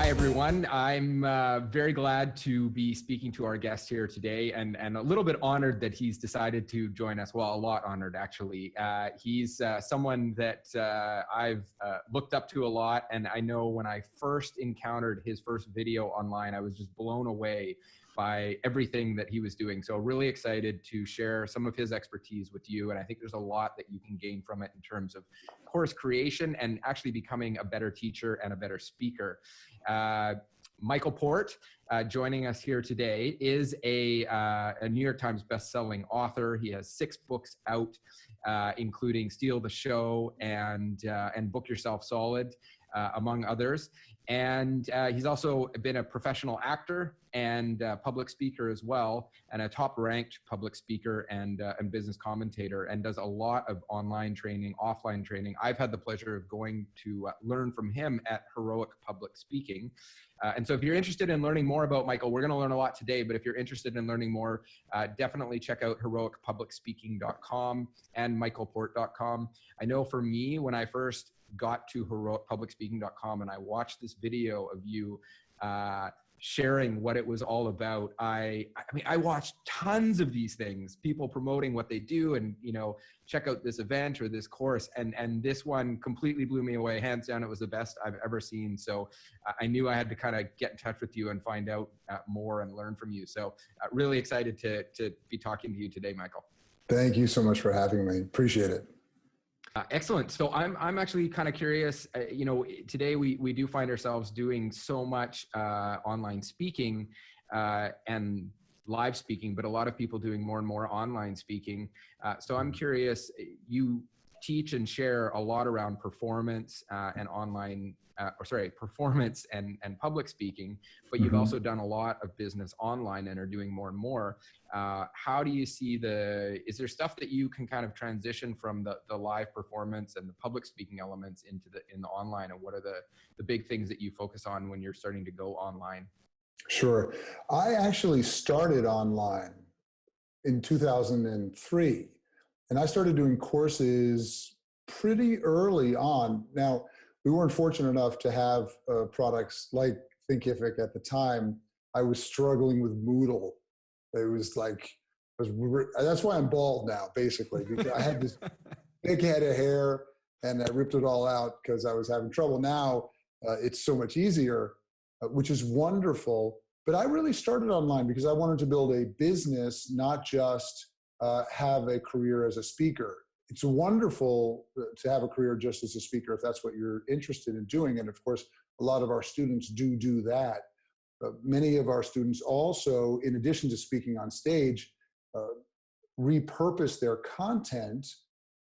Hi, everyone. I'm very glad to be speaking to our guest here today and a little bit honored that he's decided to join us. Well, a lot honored, actually. He's someone that I've looked up to a lot. And I know when I first encountered his first video online, I was just blown away by everything that he was doing. So really excited to share some of his expertise with you. And I think there's a lot that you can gain from it in terms of course creation and actually becoming a better teacher and a better speaker. Michael Port, joining us here today, is a New York Times best-selling author. He has 6 books out, including Steal the Show and Book Yourself Solid, among others. And he's also been a professional actor and public speaker as well, and a top-ranked public speaker and business commentator, and does a lot of online training, offline training. I've had the pleasure of going to learn from him at Heroic Public Speaking. And so if you're interested in learning more about Michael, we're going to learn a lot today, but if you're interested in learning more, definitely check out heroicpublicspeaking.com and michaelport.com. I know for me, when I first got to heroicpublicspeaking.com and I watched this video of you sharing what it was all about, I mean, I watched tons of these things, people promoting what they do and, you know, check out this event or this course. And this one completely blew me away. Hands down, it was the best I've ever seen. So I knew I had to kind of get in touch with you and find out more and learn from you. So really excited to be talking to you today, Michael. Thank you so much for having me. Appreciate it. Excellent. So I'm actually kind of curious, you know, today we do find ourselves doing so much online speaking and live speaking, but a lot of people doing more and more online speaking. So I'm curious, you teach and share a lot around performance and online, performance and public speaking, but you've also done a lot of business online and are doing more and more. How do you see is there stuff that you can kind of transition from the live performance and the public speaking elements in the online, and what are the big things that you focus on when you're starting to go online? Sure. I actually started online in 2003, and I started doing courses pretty early on. Now, we weren't fortunate enough to have products like Thinkific at the time. I was struggling with Moodle. It was like, that's why I'm bald now, basically, because I had this big head of hair and I ripped it all out because I was having trouble. Now it's so much easier, which is wonderful. But I really started online because I wanted to build a business, not just have a career as a speaker. It's wonderful to have a career just as a speaker if that's what you're interested in doing. And of course, a lot of our students do that. Many of our students also, in addition to speaking on stage, repurpose their content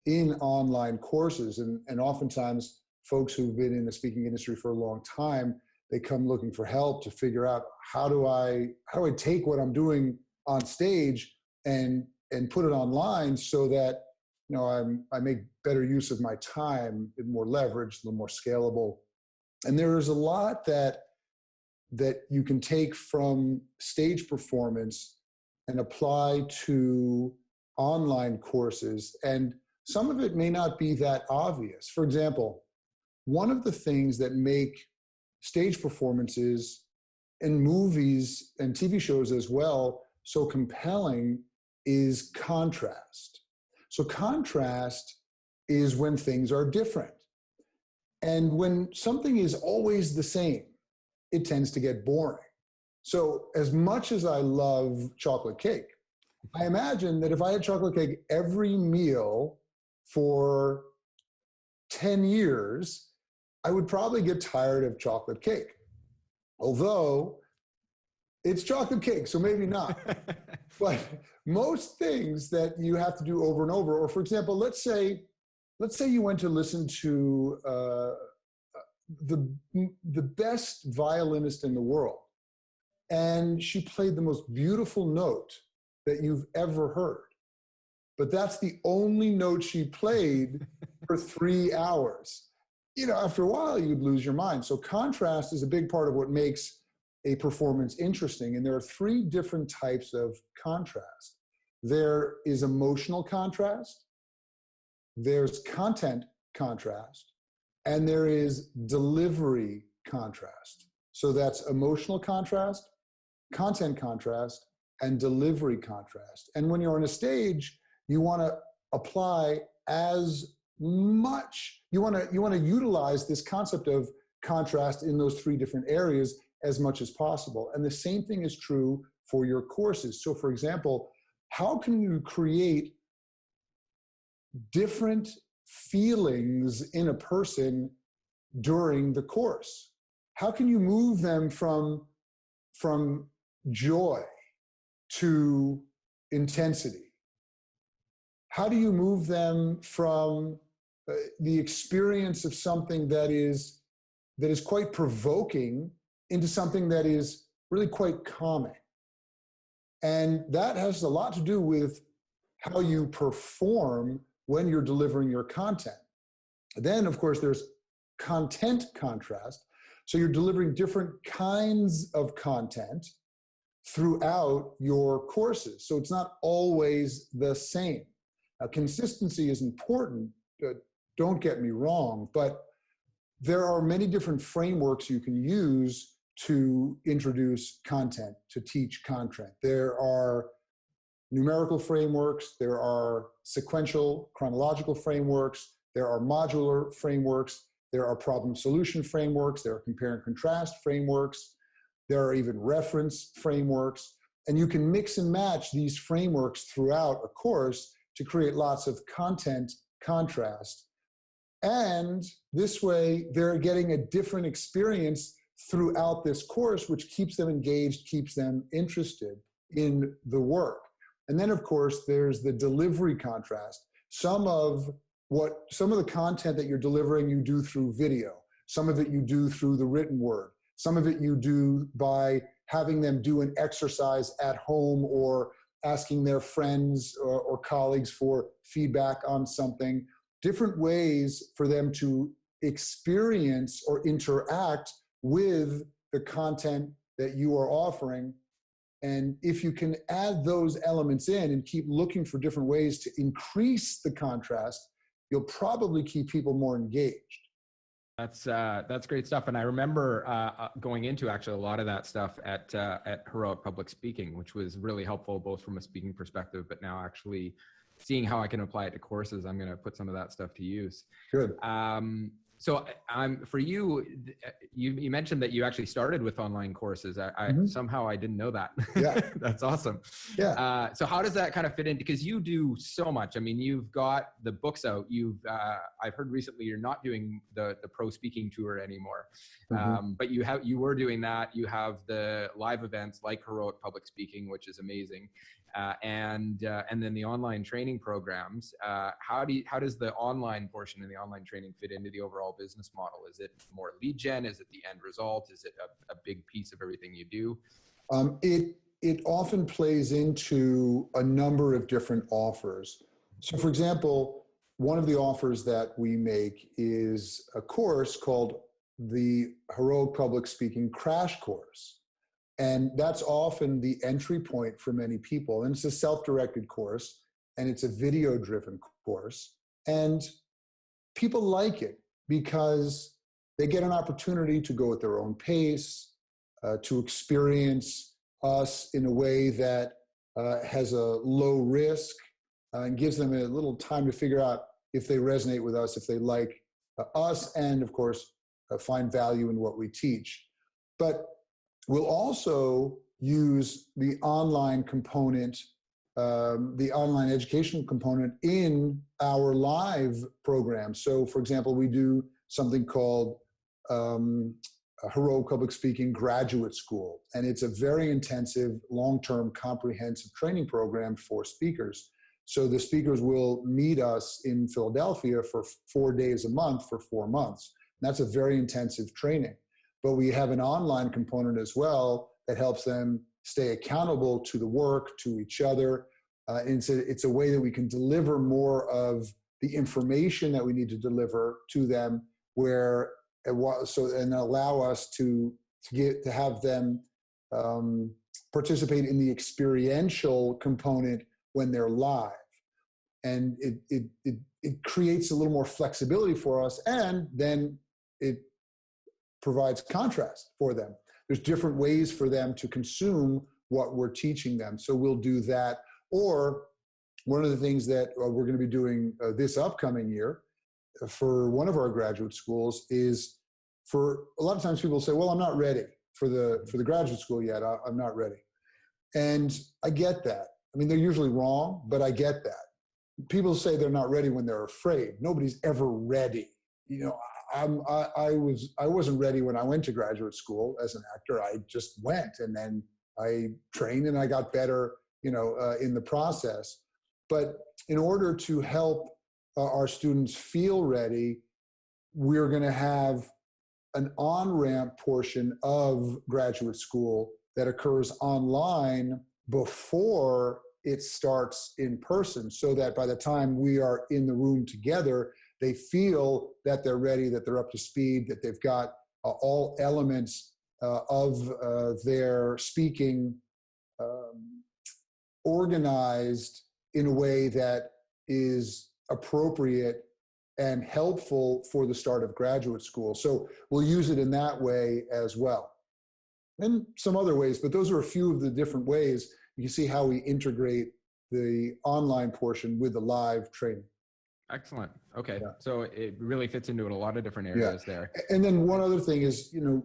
in online courses. And oftentimes, folks who've been in the speaking industry for a long time, they come looking for help to figure out how do I take what I'm doing on stage and put it online so that, you know, I make better use of my time, more leverage, a little more scalable. And there is a lot that you can take from stage performance and apply to online courses. And some of it may not be that obvious. For example, one of the things that make stage performances and movies and TV shows as well so compelling is contrast. So contrast is when things are different. And when something is always the same, it tends to get boring. So as much as I love chocolate cake, I imagine that if I had chocolate cake every meal for 10 years, I would probably get tired of chocolate cake. Although it's chocolate cake, so maybe not. But most things that you have to do over and over, or for example, let's say you went to listen to the best violinist in the world, and she played the most beautiful note that you've ever heard. But that's the only note she played for 3 hours. You know, after a while, you'd lose your mind. So contrast is a big part of what makes a performance interesting. And there are 3 different types of contrast. There is emotional contrast, there's content contrast, and there is delivery contrast. So that's emotional contrast, content contrast, and delivery contrast. And when you're on a stage, you want to apply as much, you want to utilize this concept of contrast in those three different areas as much as possible. And the same thing is true for your courses. So for example, how can you create different feelings in a person during the course? How can you move them from joy to intensity? How do you move them from the experience of something that is quite provoking into something that is really quite calming? And that has a lot to do with how you perform when you're delivering your content. Then, of course, there's content contrast. So you're delivering different kinds of content throughout your courses. So it's not always the same. Now, consistency is important, don't get me wrong, but there are many different frameworks you can use to introduce content, to teach content. There are numerical frameworks, there are sequential, chronological frameworks, there are modular frameworks, there are problem solution frameworks, there are compare and contrast frameworks, there are even reference frameworks, and you can mix and match these frameworks throughout a course to create lots of content contrast. And this way, they're getting a different experience throughout this course, which keeps them engaged, keeps them interested in the work. And then, of course, there's the delivery contrast. Some of the content that you're delivering, you do through video. Some of it you do through the written word. Some of it you do by having them do an exercise at home or asking their friends or colleagues for feedback on something. Different ways for them to experience or interact with the content that you are offering. And if you can add those elements in and keep looking for different ways to increase the contrast, you'll probably keep people more engaged. That's great stuff. And I remember going into actually a lot of that stuff at Heroic Public Speaking, which was really helpful both from a speaking perspective, but now actually seeing how I can apply it to courses, I'm going to put some of that stuff to use. Good. So for you, you mentioned that you actually started with online courses. Somehow I didn't know that. Yeah. That's awesome. Yeah. So how does that kind of fit in? Because you do so much. I mean, you've got the books out. I've heard recently you're not doing the pro speaking tour anymore, but you were doing that. You have the live events like Heroic Public Speaking, which is amazing. And then the online training programs. How does the online portion and the online training fit into the overall business model? Is it more lead gen? Is it the end result? Is it a big piece of everything you do? It often plays into a number of different offers. So for example, one of the offers that we make is a course called the Heroic Public Speaking Crash Course. And that's often the entry point for many people. And it's a self-directed course, and it's a video-driven course. And people like it because they get an opportunity to go at their own pace, to experience us in a way that has a low risk and gives them a little time to figure out if they resonate with us, if they like us, and of course, find value in what we teach. But we'll also use the online component, the online educational component in our live program. So for example, we do something called Heroic Public Speaking Graduate School. And it's a very intensive, long-term, comprehensive training program for speakers. So the speakers will meet us in Philadelphia for 4 days a month for 4 months. And that's a very intensive training. But we have an online component as well that helps them stay accountable to the work, to each other. And it's a way that we can deliver more of the information that we need to deliver to them, and allow us to have them participate in the experiential component when they're live. And it creates a little more flexibility for us, and then it provides contrast for them. there's different ways for them to consume what we're teaching them. So we'll do that. Or one of the things that we're going to be doing this upcoming year for one of our graduate schools is, for a lot of times people say, well, I'm not ready for the graduate school yet. I'm not ready. And I get that. I mean, they're usually wrong, but I get that. People say they're not ready when they're afraid. Nobody's ever ready. You know, I wasn't ready when I went to graduate school as an actor. I just went, and then I trained and I got better, you know, in the process. But in order to help our students feel ready, we're going to have an on-ramp portion of graduate school that occurs online before it starts in person, so that by the time we are in the room together, they feel that they're ready, that they're up to speed, that they've got all elements of their speaking organized in a way that is appropriate and helpful for the start of graduate school. So we'll use it in that way as well. And some other ways, but those are a few of the different ways. You can see how we integrate the online portion with the live training. Excellent. Okay. Yeah. So it really fits into a lot of different areas there. And then one other thing is, you know,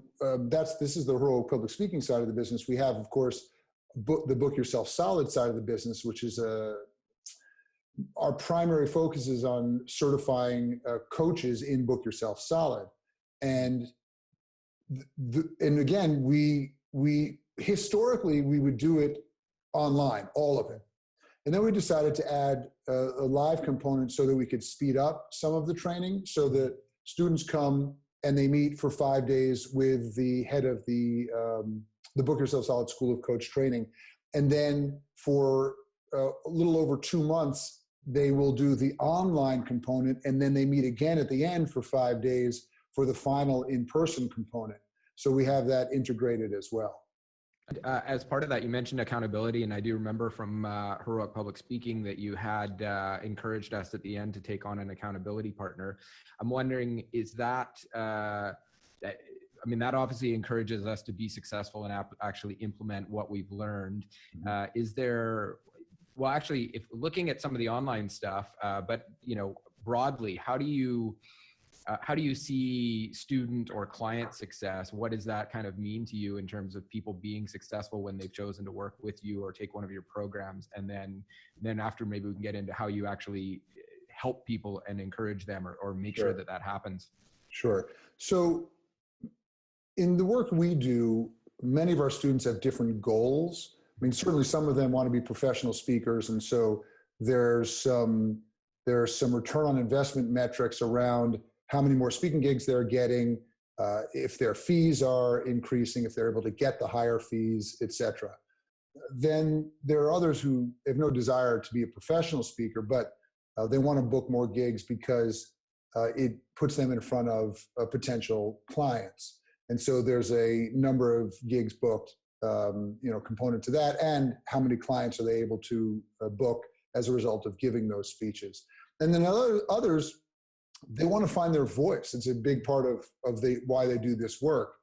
this is the heroic public speaking side of the business. We have, of course, the Book Yourself Solid side of the business, which is our primary focus is on certifying coaches in Book Yourself Solid. And again, we historically, we would do it online, all of it. And then we decided to add a live component so that we could speed up some of the training, so that students come and they meet for 5 days with the head of the Book Yourself Solid School of Coach Training. And then for a little over 2 months, they will do the online component, and then they meet again at the end for 5 days for the final in-person component. So we have that integrated as well. As part of that, you mentioned accountability, and I do remember from Heroic Public Speaking that you had encouraged us at the end to take on an accountability partner. I'm wondering, is that, I mean, that obviously encourages us to be successful and actually implement what we've learned. Is there, well, actually, if looking at some of the online stuff, but, you know, broadly, how do you see student or client success? What does that kind of mean to you in terms of people being successful when they've chosen to work with you or take one of your programs? And then after, maybe we can get into how you actually help people and encourage them or make sure that that happens. Sure. So in the work we do, many of our students have different goals. I mean, certainly some of them want to be professional speakers. And so there's some return on investment metrics around how many more speaking gigs they're getting, if their fees are increasing, if they're able to get the higher fees, et cetera. Then there are others who have no desire to be a professional speaker, but they want to book more gigs because it puts them in front of potential clients. And so there's a number of gigs booked, you know, component to that, and how many clients are they able to book as a result of giving those speeches. And then others, they want to find their voice. It's a big part of why they do this work,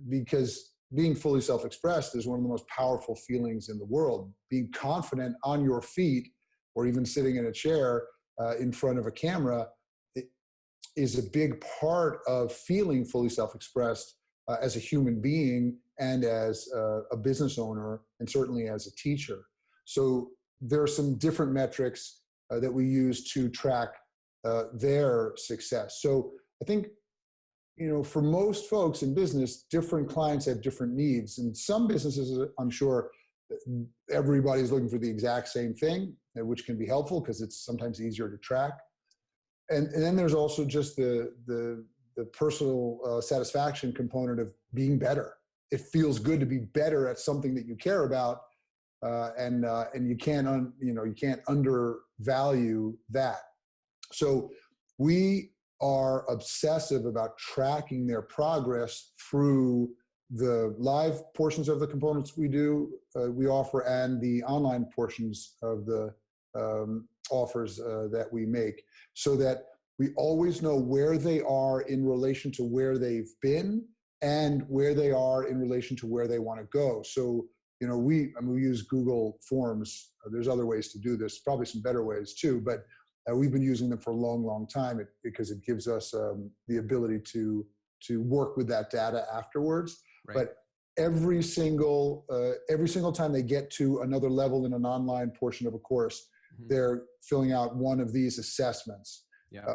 because being fully self-expressed is one of the most powerful feelings in the world. Being confident on your feet, or even sitting in a chair in front of a camera, is a big part of feeling fully self-expressed as a human being and as a business owner, and certainly as a teacher. So there are some different metrics that we use to track their success. So I think, you know, for most folks in business, different clients have different needs. And some businesses, I'm sure, everybody's looking for the exact same thing, which can be helpful because it's sometimes easier to track. And then there's also just the personal satisfaction component of being better. It feels good to be better at something that you care about, and you can't undervalue that. So we are obsessive about tracking their progress through the live portions of the components we offer, and the online portions of the offers that we make, so that we always know where they are in relation to where they've been, and where they are in relation to where they want to go. So, we use Google Forms. There's other ways to do this, probably some better ways too, but we've been using them for a long, long time because it gives us the ability to work with that data afterwards. Right. But every single time they get to another level in an online portion of a course, they're filling out one of these assessments. Yeah.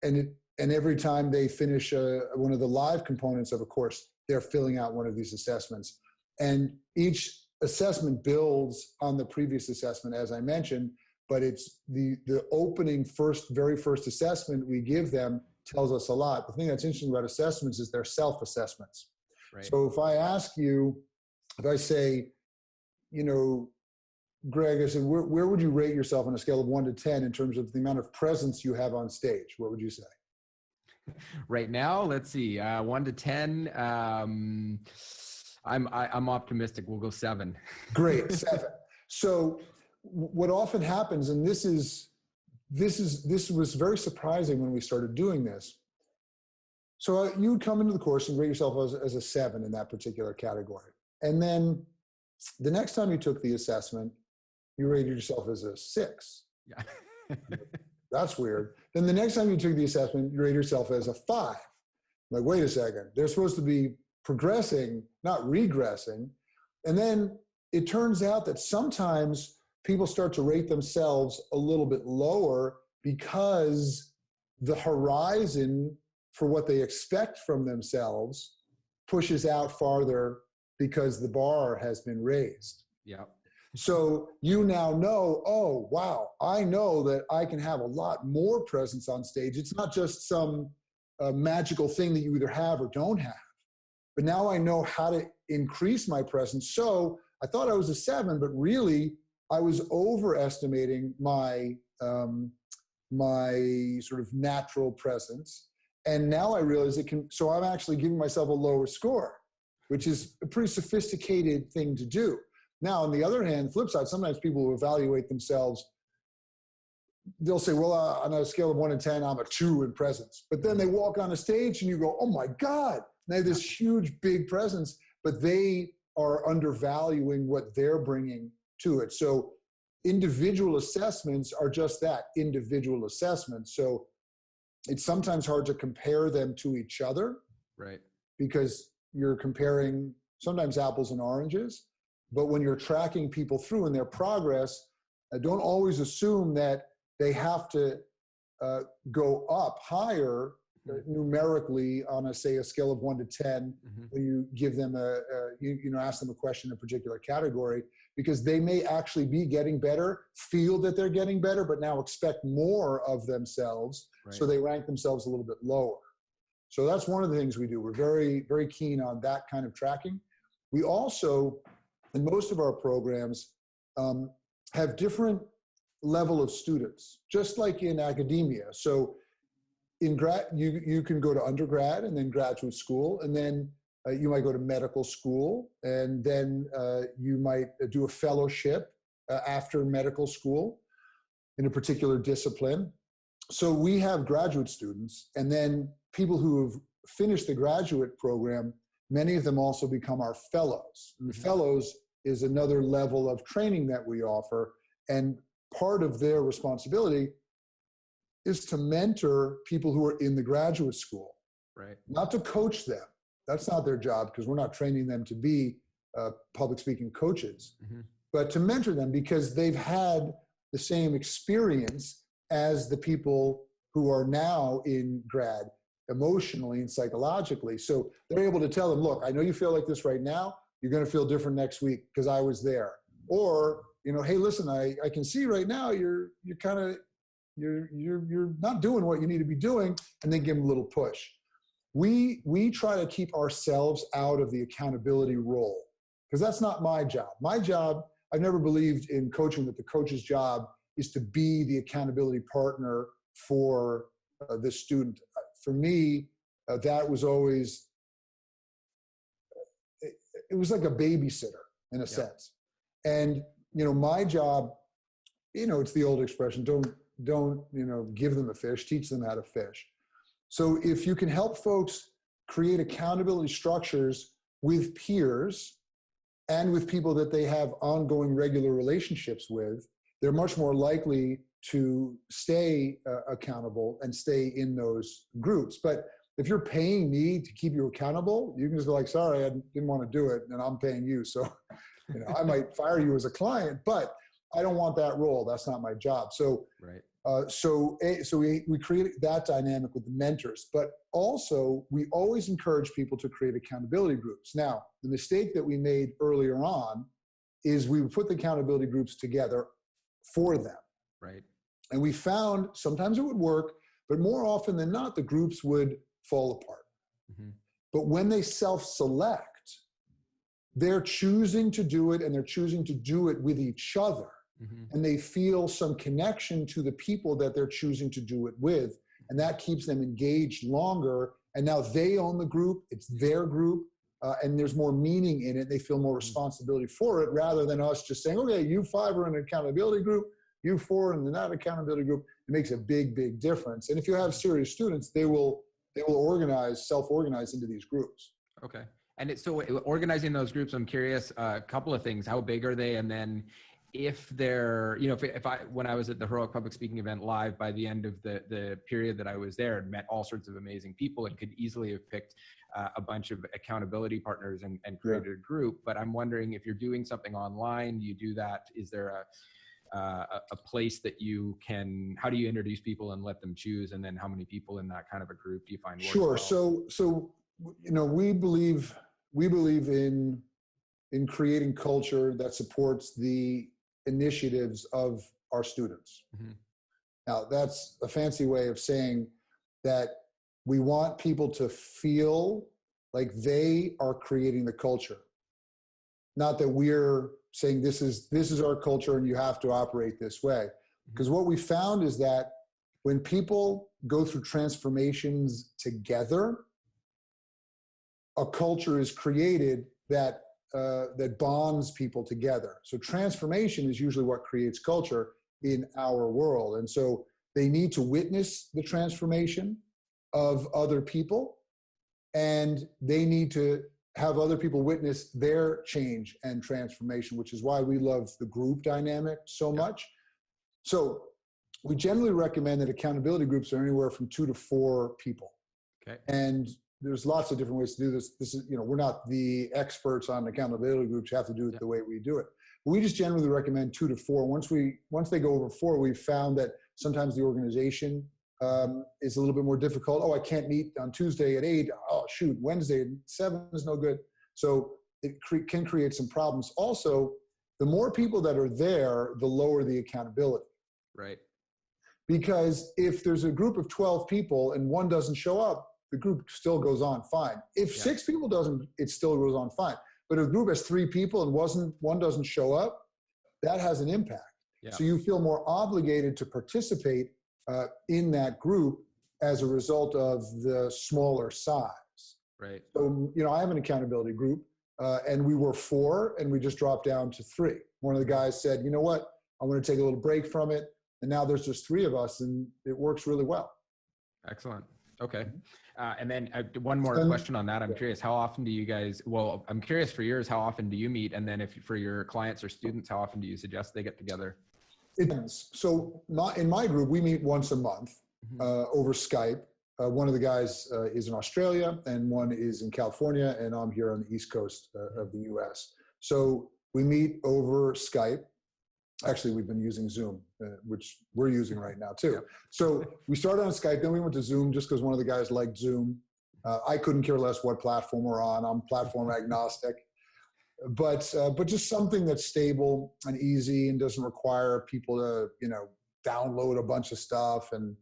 And every time they finish one of the live components of a course, they're filling out one of these assessments. And each assessment builds on the previous assessment, as I mentioned, but it's the opening very first assessment we give them tells us a lot. The thing that's interesting about assessments is they're self-assessments. Right. So if I say, Greg, I said, where would you rate yourself on a scale of 1 to 10 in terms of the amount of presence you have on stage? What would you say? Right now, let's see, 1 to 10. I'm optimistic. We'll go 7. Great, 7. So what often happens, and this was very surprising when we started doing this. So you would come into the course and rate yourself as a 7 in that particular category. And then the next time you took the assessment, you rated yourself as a 6. Yeah. That's weird. Then the next time you took the assessment, you rated yourself as a 5. Like, wait a second, they're supposed to be progressing, not regressing. And then it turns out that sometimes people start to rate themselves a little bit lower because the horizon for what they expect from themselves pushes out farther because the bar has been raised. Yeah. So you now know, oh, wow, I know that I can have a lot more presence on stage. It's not just some magical thing that you either have or don't have. But now I know how to increase my presence. So I thought I was a 7, but really I was overestimating my sort of natural presence. And now I realize so I'm actually giving myself a lower score, which is a pretty sophisticated thing to do. Now, on the other hand, flip side, sometimes people who evaluate themselves, they'll say, well, on a scale of 1 to 10, I'm a 2 in presence. But then they walk on a stage and you go, oh my God, they have this huge, big presence, but they are undervaluing what they're bringing to it. So individual assessments are just that, individual assessments. So it's sometimes hard to compare them to each other. Right. Because you're comparing sometimes apples and oranges. But when you're tracking people through in their progress, don't always assume that they have to go up higher numerically on a scale of 1 to 10 when you give them ask them a question in a particular category, because they may actually be getting better, feel that they're getting better, but now expect more of themselves. Right. So they rank themselves a little bit lower. So that's one of the things we do. We're very, very keen on that kind of tracking. We also, in most of our programs, have different level of students, just like in academia. So in grad, you can go to undergrad and then graduate school, and then you might go to medical school, and then you might do a fellowship after medical school in a particular discipline. So we have graduate students, and then people who have finished the graduate program, many of them also become our fellows. And the fellows is another level of training that we offer, and part of their responsibility is to mentor people who are in the graduate school. Right. Not to coach them. That's not their job, because we're not training them to be public speaking coaches, but to mentor them because they've had the same experience as the people who are now in grad, emotionally and psychologically. So they're able to tell them, look, I know you feel like this right now. You're going to feel different next week because I was there. Or, hey, listen, I can see right now you're not doing what you need to be doing, and then give them a little push. We try to keep ourselves out of the accountability role, because that's not my job. My job, I've never believed in coaching that the coach's job is to be the accountability partner for the student. For me, that was always, it was like a babysitter in a sense. And, my job, it's the old expression, don't give them a fish, teach them how to fish. So if you can help folks create accountability structures with peers and with people that they have ongoing regular relationships with, they're much more likely to stay accountable and stay in those groups. But if you're paying me to keep you accountable, you can just go like, sorry, I didn't want to do it, and I'm paying you. So, I might fire you as a client, but I don't want that role. That's not my job. So, right. So we create that dynamic with the mentors, but also we always encourage people to create accountability groups. Now, the mistake that we made earlier on is we would put the accountability groups together for them. Right. And we found sometimes it would work, but more often than not, the groups would fall apart. Mm-hmm. But when they self-select, they're choosing to do it, and they're choosing to do it with each other. Mm-hmm. And they feel some connection to the people that they're choosing to do it with. And that keeps them engaged longer. And now they own the group, it's their group, and there's more meaning in it. They feel more responsibility for it, rather than us just saying, okay, you 5 are in an accountability group, you 4 in that accountability group. It makes a big, big difference. And if you have serious students, they will self-organize into these groups. Okay. And it's so organizing those groups, I'm curious, a couple of things. How big are they? And then if they're, when I was at the Heroic Public Speaking event live, by the end of the period that I was there, and met all sorts of amazing people, and could easily have picked a bunch of accountability partners and created a group. But I'm wondering, if you're doing something online, you do that, is there a place that you can, how do you introduce people and let them choose? And then how many people in that kind of a group do you find works Sure. well? So we believe in creating culture that supports the initiatives of our students. Mm-hmm. Now, that's a fancy way of saying that we want people to feel like they are creating the culture. Not that we're saying this is our culture and you have to operate this way. Because what we found is that when people go through transformations together, a culture is created that bonds people together. So transformation is usually what creates culture in our world. And so they need to witness the transformation of other people, and they need to have other people witness their change and transformation, which is why we love the group dynamic so much. So we generally recommend that accountability groups are anywhere from 2 to 4 people. Okay. And there's lots of different ways to do this. This is, we're not the experts on accountability groups. You have to do it the way we do it. But we just generally recommend 2 to 4. Once they go over 4, we've found that sometimes the organization is a little bit more difficult. Oh, I can't meet on Tuesday at 8. Oh, shoot, Wednesday at 7 is no good. So it can create some problems. Also, the more people that are there, the lower the accountability. Right. Because if there's a group of 12 people and one doesn't show up, the group still goes on fine. If 6 people doesn't, it still goes on fine. But if a group has 3 people and one doesn't show up, that has an impact. Yeah. So you feel more obligated to participate in that group as a result of the smaller size. Right. So, I have an accountability group, and we were 4, and we just dropped down to 3. One of the guys said, you know what, I'm going to take a little break from it. And now there's just 3 of us, and it works really well. Excellent. Okay. And then one more question on that. I'm curious, how often do you guys, I'm curious for yours, how often do you meet? And then if for your clients or students, how often do you suggest they get together? It depends. So in my group, we meet once a month over Skype. One of the guys is in Australia, and one is in California, and I'm here on the East Coast of the US. So we meet over Skype. Actually, we've been using Zoom, which we're using right now too. Yep. So we started on Skype, then we went to Zoom just because one of the guys liked Zoom. I couldn't care less what platform we're on. I'm platform agnostic. But just something that's stable and easy and doesn't require people to, download a bunch of stuff, and,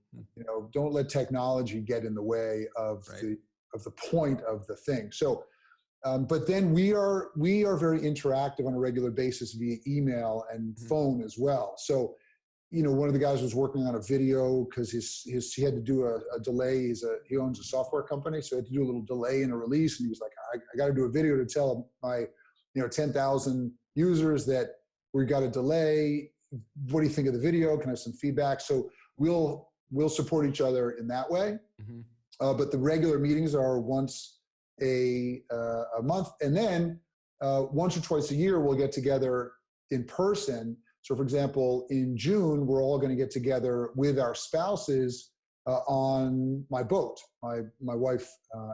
don't let technology get in the way of the point of the thing. So, but then we are very interactive on a regular basis via email and phone as well. So, one of the guys was working on a video because he had to do a delay. He owns a software company, so he had to do a little delay in a release. And he was like, I got to do a video to tell my 10,000 users that we got a delay. What do you think of the video? Can I have some feedback? So we'll support each other in that way. Mm-hmm. But the regular meetings are once a month. And then once or twice a year, we'll get together in person. So for example, in June, we're all going to get together with our spouses on my boat. My wife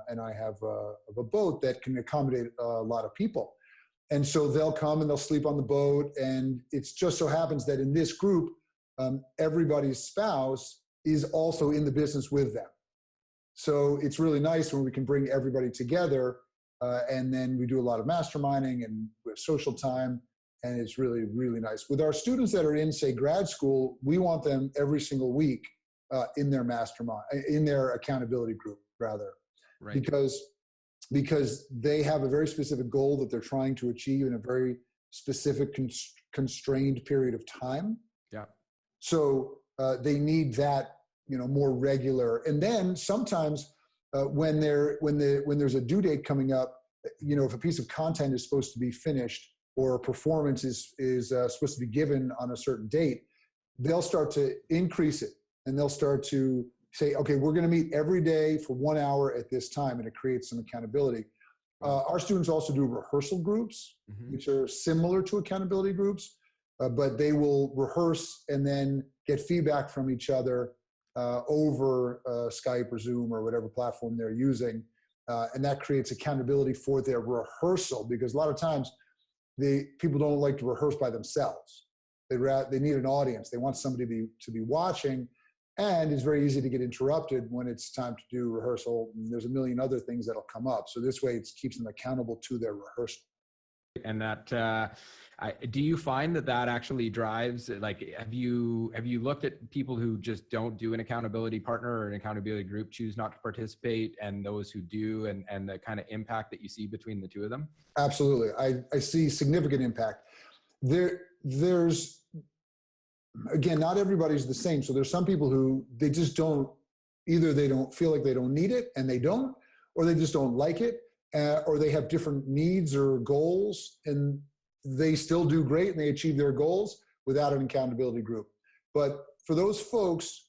and I have a boat that can accommodate a lot of people. And so they'll come and they'll sleep on the boat. And it just so happens that in this group, everybody's spouse is also in the business with them. So it's really nice when we can bring everybody together, and then we do a lot of masterminding and we have social time, and it's really, really nice. With our students that are in, say, grad school, we want them every single week in their mastermind, in their accountability group, rather, right. because they have a very specific goal that they're trying to achieve in a very specific constrained period of time. Yeah. So they need that, more regular. And then sometimes when there's a due date coming up, if a piece of content is supposed to be finished or a performance is supposed to be given on a certain date, they'll start to increase it, and they'll start to say, okay, we're going to meet every day for 1 hour at this time, and it creates some accountability. Our students also do rehearsal groups, which are similar to accountability groups, but they will rehearse and then get feedback from each other over Skype or Zoom or whatever platform they're using. And that creates accountability for their rehearsal, because a lot of times people don't like to rehearse by themselves. They need an audience. They want somebody to be watching, and it's very easy to get interrupted when it's time to do rehearsal. And there's a million other things that'll come up. So this way it keeps them accountable to their rehearsal. And that, do you find that actually drives, like, have you looked at people who just don't do an accountability partner or an accountability group, choose not to participate, and those who do, and the kind of impact that you see between the two of them? Absolutely. I see significant impact. There's, again, not everybody's the same. So there's some people who they just don't, either they don't feel like they don't need it and they don't, or they just don't like it, or they have different needs or goals, and they still do great and they achieve their goals without an accountability group. But for those folks,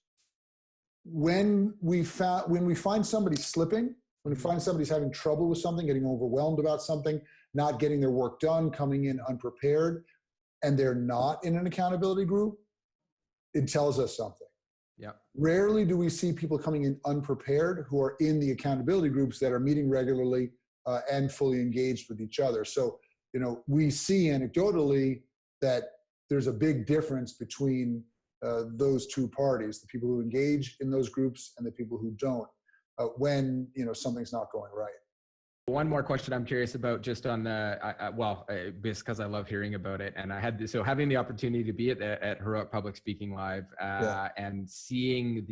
when we find somebody slipping, when we find somebody's having trouble with something, getting overwhelmed about something, not getting their work done, coming in unprepared, and they're not in an accountability group, it tells us something. Yeah. Rarely do we see people coming in unprepared who are in the accountability groups that are meeting regularly and fully engaged with each other. So, we see anecdotally that there's a big difference between those two parties, the people who engage in those groups and the people who don't, when, something's not going right. One more question I'm curious about, just on the, because I love hearing about it. And I had so having the opportunity to be at Heroic Public Speaking Live and seeing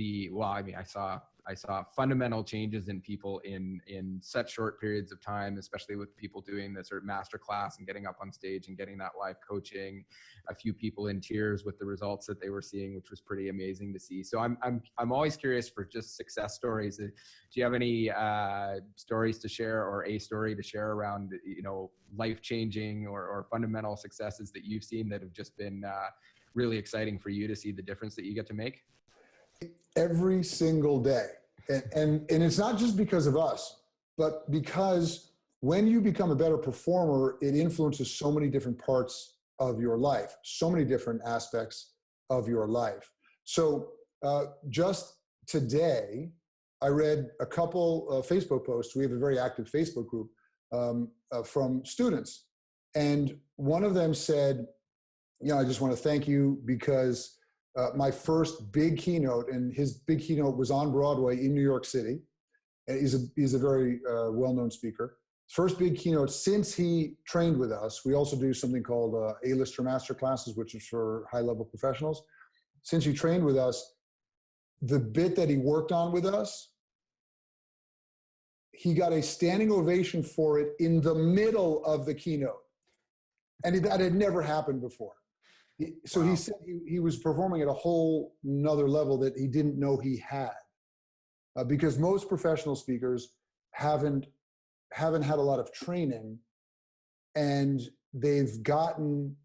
I saw fundamental changes in people in such short periods of time, especially with people doing this sort of master class and getting up on stage and getting that live coaching. A few people in tears with the results that they were seeing, which was pretty amazing to see. So I'm always curious for just success stories. Do you have any stories to share, or a story to share around life-changing or fundamental successes that you've seen that have just been really exciting for you to see the difference that you get to make? Every single day. And it's not just because of us, but because when you become a better performer, it influences so many different parts of your life, so many different aspects of your life. So just today, I read a couple of Facebook posts. We have a very active Facebook group from students. And one of them said, I just want to thank you because my first big keynote, and his big keynote was on Broadway in New York City. And he's a very well-known speaker. First big keynote since he trained with us. We also do something called A-lister master classes, which is for high-level professionals. Since he trained with us, the bit that he worked on with us, he got a standing ovation for it in the middle of the keynote. And that had never happened before. So wow. He said he was performing at a whole nother level that he didn't know he had, because most professional speakers haven't had a lot of training, and they've gotten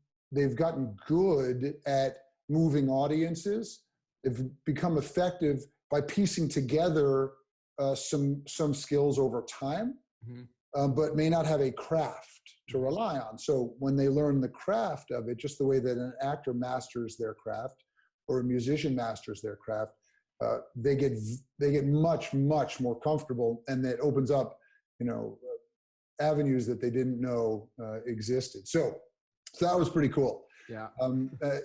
good at moving audiences. They've become effective by piecing together some skills over time. but may not have a craft to rely on. So when they learn the craft of it, just the way that an actor masters their craft or a musician masters their craft, they get much, much more comfortable, and that opens up, avenues that they didn't know existed. So that was pretty cool. Yeah.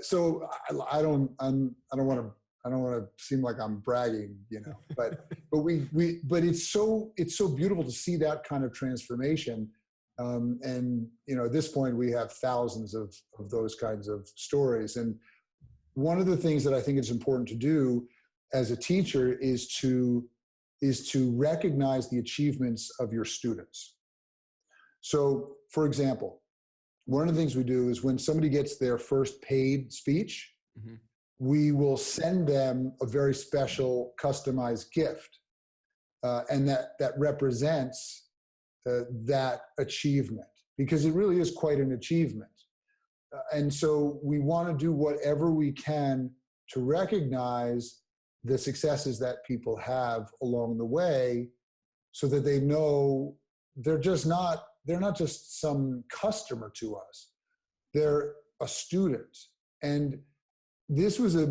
So I don't want to seem like I'm bragging, but it's so beautiful to see that kind of transformation. And at this point we have thousands of those kinds of stories. And one of the things that I think is important to do as a teacher is to recognize the achievements of your students. So, for example, one of the things we do is when somebody gets their first paid speech, we will send them a very special customized gift. And that represents that achievement, because it really is quite an achievement. And so we want to do whatever we can to recognize the successes that people have along the way, so that they know they're not just some customer to us. They're a student. And this was a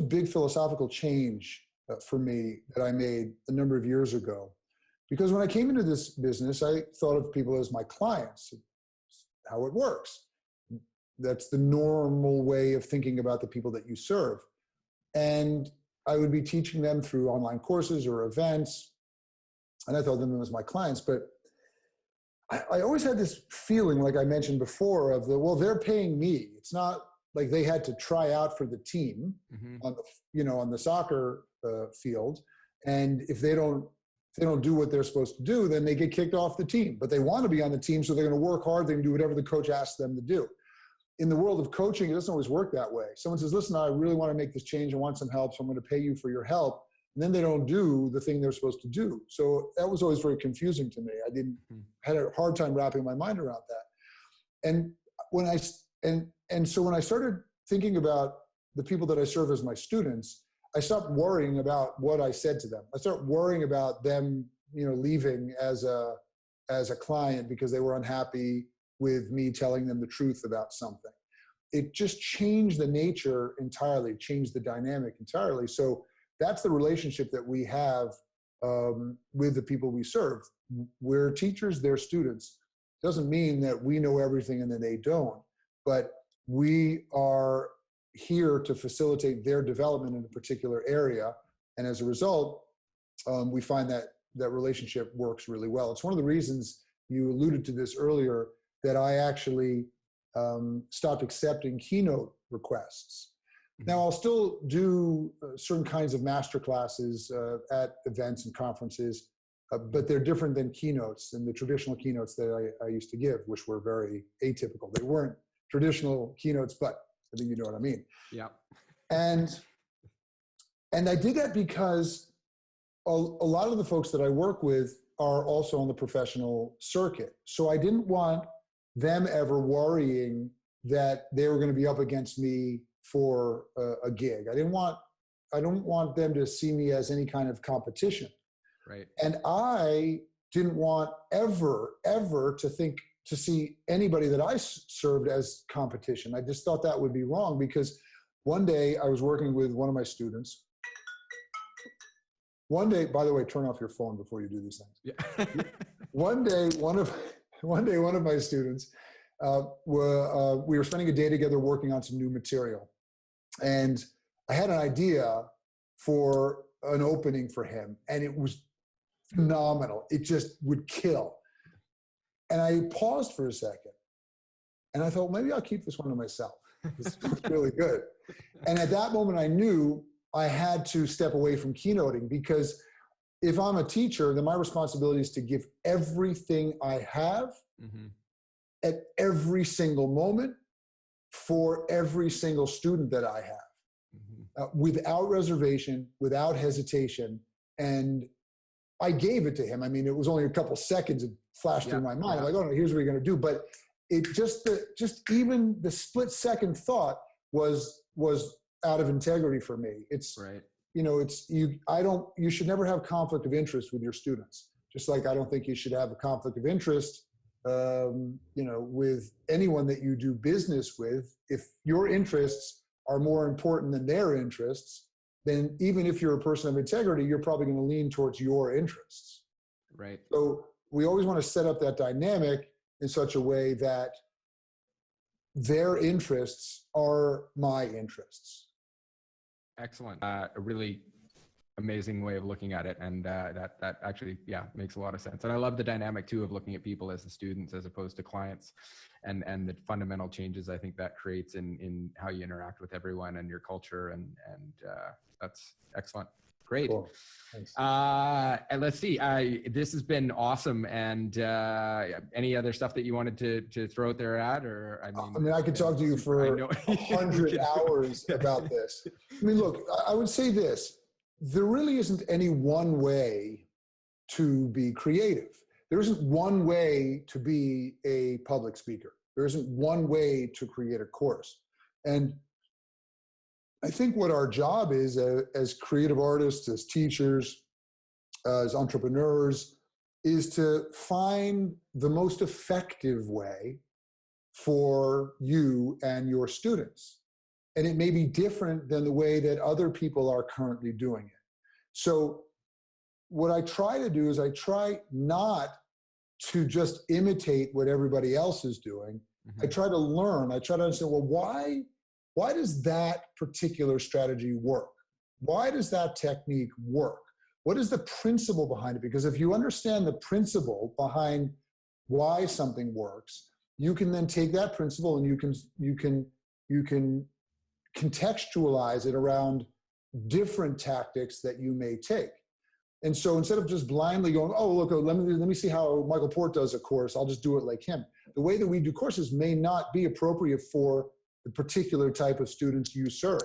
big philosophical change for me that I made a number of years ago. Because when I came into this business, I thought of people as my clients. It's how it works. That's the normal way of thinking about the people that you serve. And I would be teaching them through online courses or events, and I thought of them as my clients. But I always had this feeling, like I mentioned before, of they're paying me. It's not like they had to try out for the team on the soccer field, and if they don't do what they're supposed to do, then they get kicked off the team. But they want to be on the team, so they're going to work hard. They can do whatever the coach asks them to do. In the world of coaching, it doesn't always work that way. Someone says, listen, I really want to make this change. I want some help, so I'm going to pay you for your help. And then they don't do the thing they're supposed to do. So that was always very confusing to me. I had a hard time wrapping my mind around that. And so when I started thinking about the people that I serve as my students, I stopped worrying about what I said to them. I started worrying about them, leaving as a client because they were unhappy with me telling them the truth about something. It just changed the nature entirely, changed the dynamic entirely. So that's the relationship that we have with the people we serve. We're teachers, they're students. Doesn't mean that we know everything and then they don't, but we are here to facilitate their development in a particular area. And as a result, we find that relationship works really well. It's one of the reasons, you alluded to this earlier, that I actually stopped accepting keynote requests. Now, I'll still do certain kinds of master classes at events and conferences, but they're different than keynotes and the traditional keynotes that I used to give, which were very atypical. They weren't traditional keynotes, but I think you know what I mean. Yeah. And I did that because a lot of the folks that I work with are also on the professional circuit. So I didn't want them ever worrying that they were going to be up against me for a gig. I don't want them to see me as any kind of competition. Right. And I didn't want ever to see anybody that I served as competition. I just thought that would be wrong, because one day I was working with one of my students. One day, by the way, turn off your phone before you do these things. Yeah. One day, one of my students, we were spending a day together working on some new material. And I had an idea for an opening for him, and it was phenomenal. It just would kill. And I paused for a second, and I thought, maybe I'll keep this one to myself. It's really good. And at that moment, I knew I had to step away from keynoting, because if I'm a teacher, then my responsibility is to give everything I have at every single moment for every single student that I have, without reservation, without hesitation. And I gave it to him. I mean, it was only a couple seconds it flashed through my mind. I'm like, oh no, here's what you're going to do. But it just even the split second thought was out of integrity for me. It's right. You should never have conflict of interest with your students. just like I don't think you should have a conflict of interest, with anyone that you do business with. If your interests are more important than their interests, then even if you're a person of integrity, you're probably going to lean towards your interests. Right. So we always want to set up that dynamic in such a way that their interests are my interests. Excellent. A really amazing way of looking at it. And that actually, yeah, makes a lot of sense. And I love the dynamic too of looking at people as the students as opposed to clients, and the fundamental changes I think that creates in how you interact with everyone and your culture. And that's excellent. Great. Cool. Thanks. And let's see, this has been awesome. And any other stuff that you wanted to throw out there at, or I mean, I could talk to you for 100 hours about this. I mean, look, I would say this. There really isn't any one way to be creative. There isn't one way to be a public speaker. There isn't one way to create a course. And I think what our job is as creative artists, as teachers, as entrepreneurs, is to find the most effective way for you and your students. And it may be different than the way that other people are currently doing it. So what I try to do is I try not to just imitate what everybody else is doing. Mm-hmm. I try to learn. I try to understand, well, why does that particular strategy work? Why does that technique work? What is the principle behind it? Because if you understand the principle behind why something works, you can then take that principle and you can contextualize it around different tactics that you may take. And so instead of just blindly going, oh, look, let me see how Michael Port does a course, I'll just do it like him. The way that we do courses may not be appropriate for the particular type of students you serve.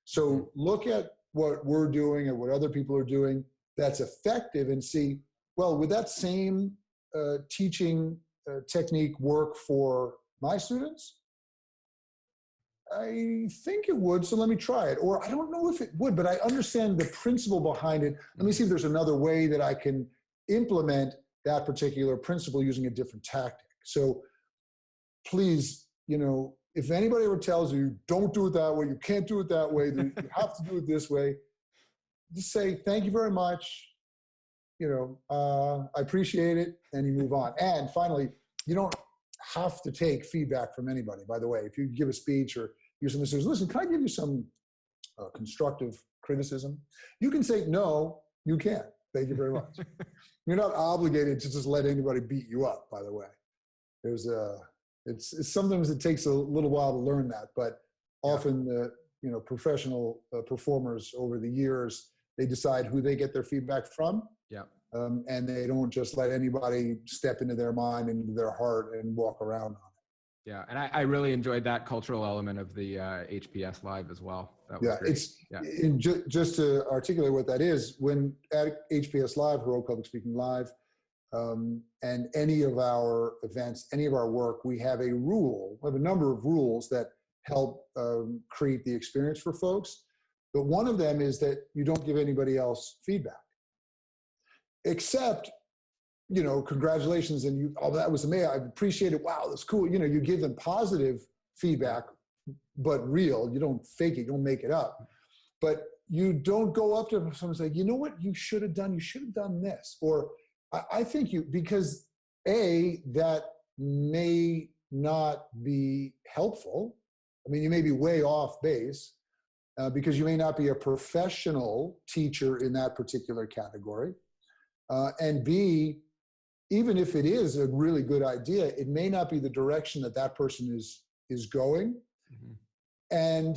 So look at what we're doing and what other people are doing that's effective and see, well, would that same teaching technique work for my students? I think it would, so let me try it. Or I don't know if it would, but I understand the principle behind it. Let me see if there's another way that I can implement that particular principle using a different tactic. So please, if anybody ever tells you, don't do it that way, you can't do it that way, you have to do it this way, just say, thank you very much. I appreciate it, and you move on. And finally, you don't have to take feedback from anybody, by the way. If you give a speech or you're somebody says, listen, can I give you some constructive criticism? You can say, no, you can't. Thank you very much. You're not obligated to just let anybody beat you up, by the way. It's sometimes it takes a little while to learn that, but often the professional performers over the years, they decide who they get their feedback from. Yeah. And they don't just let anybody step into their mind and into their heart and walk around on it. Yeah, and I really enjoyed that cultural element of the HPS Live as well. That was great. Just to articulate what that is, when at HPS Live, Heroic Public Speaking Live, and any of our events, any of our work, we have a number of rules that help create the experience for folks. But one of them is that you don't give anybody else feedback. Except, congratulations, and that was amazing. I appreciate it. Wow, that's cool. You give them positive feedback, but real. You don't fake it. You don't make it up. But you don't go up to someone and say, you know what you should have done? You should have done this. Or I think because that may not be helpful. I mean, you may be way off base because you may not be a professional teacher in that particular category. And B, even if it is a really good idea, it may not be the direction that person is going. Mm-hmm. And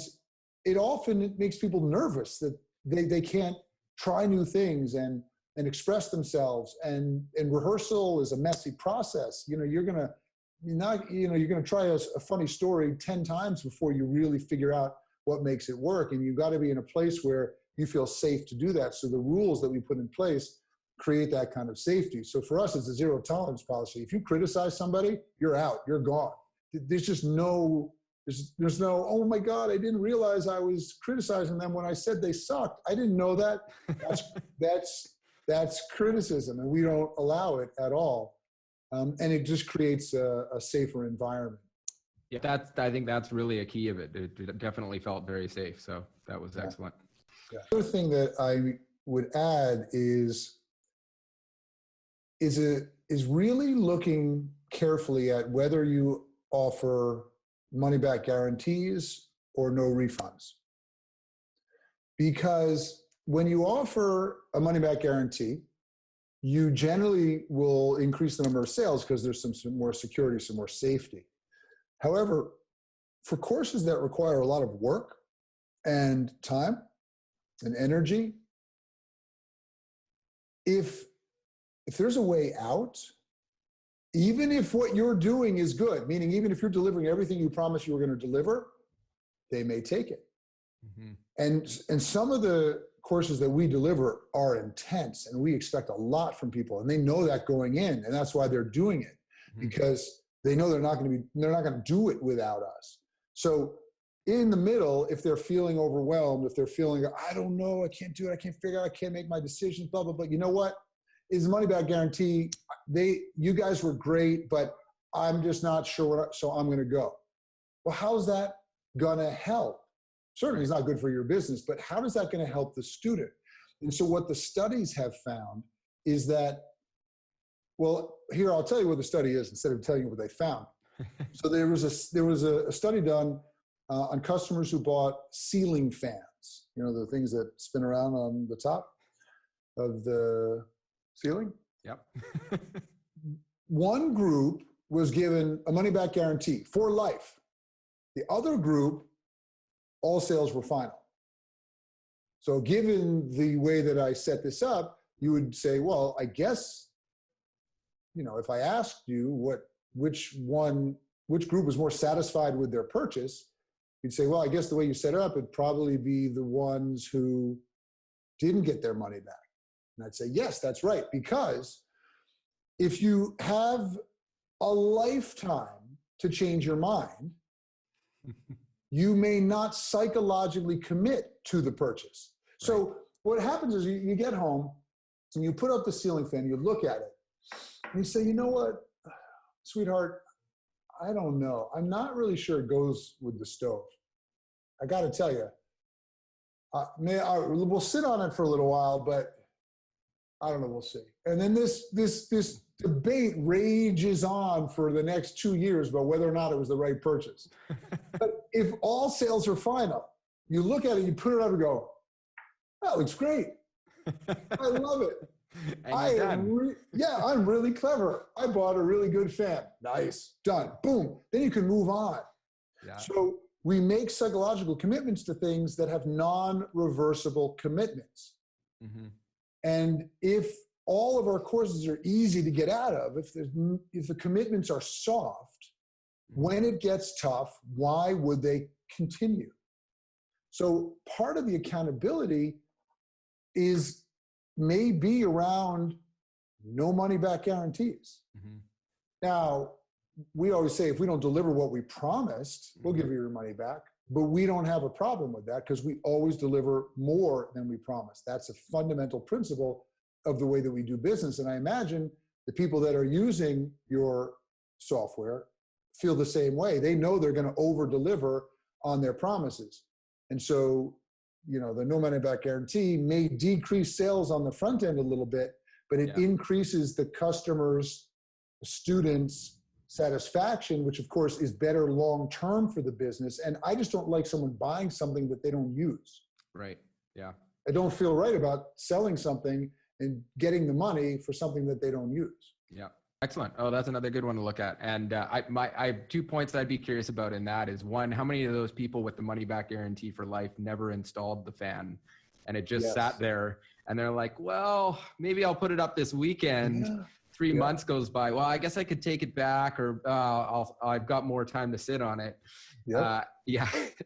it makes people nervous that they can't try new things and express themselves. And rehearsal is a messy process. You're gonna try a funny story 10 times before you really figure out what makes it work. And you've got to be in a place where you feel safe to do that. So the rules that we put in place create that kind of safety. So for us, it's a zero tolerance policy. If you criticize somebody, you're out, you're gone. There's just no, oh my God, I didn't realize I was criticizing them when I said they sucked. I didn't know that. that's criticism, and we don't allow it at all. And it just creates a safer environment. Yeah, I think that's really a key of it. It definitely felt very safe. So that was excellent. Yeah. The other thing that I would add is really looking carefully at whether you offer money back guarantees or no refunds. Because when you offer a money back guarantee, you generally will increase the number of sales because there's some more security, some more safety. However, for courses that require a lot of work and time and energy, if there's a way out, even if what you're doing is good, meaning even if you're delivering everything you promised you were going to deliver, they may take it. Mm-hmm. And some of the courses that we deliver are intense, and we expect a lot from people, and they know that going in, and that's why they're doing it, because they know they're not going to do it without us. So in the middle, if they're feeling overwhelmed, if they're feeling, I don't know, I can't do it, I can't figure out, I can't make my decisions, blah, blah, blah. You know what? Is the money back guarantee, you guys were great, but I'm just not sure, so I'm going to go. Well, how's that going to help? Certainly it's not good for your business, but how is that going to help the student? And so what the studies have found is that, well, here, I'll tell you what the study is instead of telling you what they found. So there was a study done on customers who bought ceiling fans, you know, the things that spin around on the top of the ceiling. Yep. One group was given a money back guarantee for life. The other group, all sales were final. So given the way that I set this up, you would say, well, I guess, you know, if I asked you which group was more satisfied with their purchase, you'd say, well, I guess the way you set it up, it'd probably be the ones who didn't get their money back. And I'd say, yes, that's right. Because if you have a lifetime to change your mind, you may not psychologically commit to the purchase. Right. So what happens is you get home and you put up the ceiling fan, you look at it, and you say, you know what, sweetheart, I don't know. I'm not really sure it goes with the stove. I got to tell you, we'll sit on it for a little while, but I don't know, we'll see. And then this debate rages on for the next 2 years about whether or not it was the right purchase. But if all sales are final, you look at it, you put it up and go, that looks great. I love it. I'm really clever. I bought a really good fan. Nice, done, boom. Then you can move on. Yeah. So we make psychological commitments to things that have non-reversible commitments. Mm-hmm. And if all of our courses are easy to get out of, if the commitments are soft, when it gets tough, why would they continue? So part of the accountability may be around no money back guarantees. Mm-hmm. Now, we always say if we don't deliver what we promised, we'll give you your money back. But we don't have a problem with that because we always deliver more than we promised. That's a fundamental principle of the way that we do business. And I imagine the people that are using your software feel the same way. They know they're going to over-deliver on their promises. And so, you know, the no money back guarantee may decrease sales on the front end a little bit, but it increases the customer's, students' satisfaction, which of course is better long-term for the business. And I just don't like someone buying something that they don't use. Right. Yeah. I don't feel right about selling something and getting the money for something that they don't use. Yeah. Excellent. Oh, that's another good one to look at. And I have 2 points that I'd be curious about in that is one, how many of those people with the money back guarantee for life never installed the fan and it just sat there and they're like, well, maybe I'll put it up this weekend. Yeah. 3 months goes by. Well, I guess I could take it back or I've got more time to sit on it. Yeah.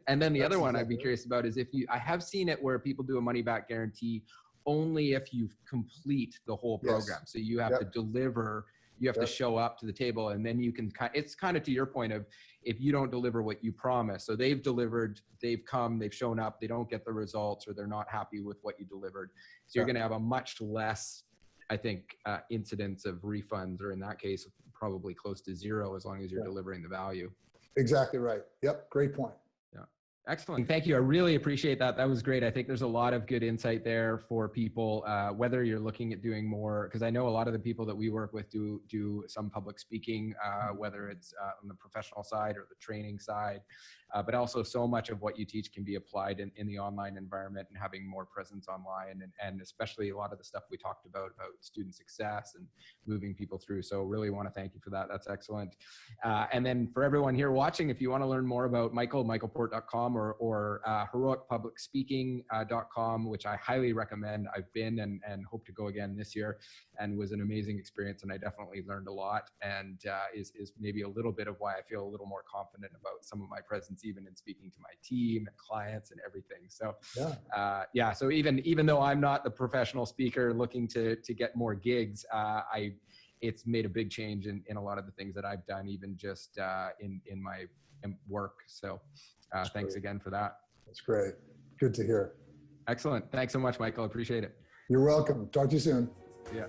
And then the other one I'd be curious about is I have seen it where people do a money back guarantee only if you complete the whole program. So you have to deliver, you have to show up to the table and then you can, it's kind of to your point of if you don't deliver what you promise. So they've delivered, they've come, they've shown up, they don't get the results or they're not happy with what you delivered. So you're going to have a much less I think incidents of refunds are in that case probably close to zero as long as you're delivering the value. Exactly right. Yep. Great point. Yeah. Excellent. Thank you. I really appreciate that. That was great. I think there's a lot of good insight there for people, whether you're looking at doing more, because I know a lot of the people that we work with do some public speaking, whether it's on the professional side or the training side, but also so much of what you teach can be applied in the online environment and having more presence online, and especially a lot of the stuff we talked about student success and moving people through. So really want to thank you for that. That's excellent. And then for everyone here watching, if you want to learn more about Michael, michaelport.com or heroicpublicspeaking.com, which I highly recommend. I've been and hope to go again this year, and was an amazing experience. And I definitely learned a lot, and is maybe a little bit of why I feel a little more confident about some of my presence, even in speaking to my team and clients and everything. So so even though I'm not the professional speaker looking to get more gigs, it's made a big change in a lot of the things that I've done, even just in my work. So thanks again for that. That's great. Good to hear. Excellent. Thanks so much, Michael. Appreciate it. You're welcome. Talk to you soon. Yeah.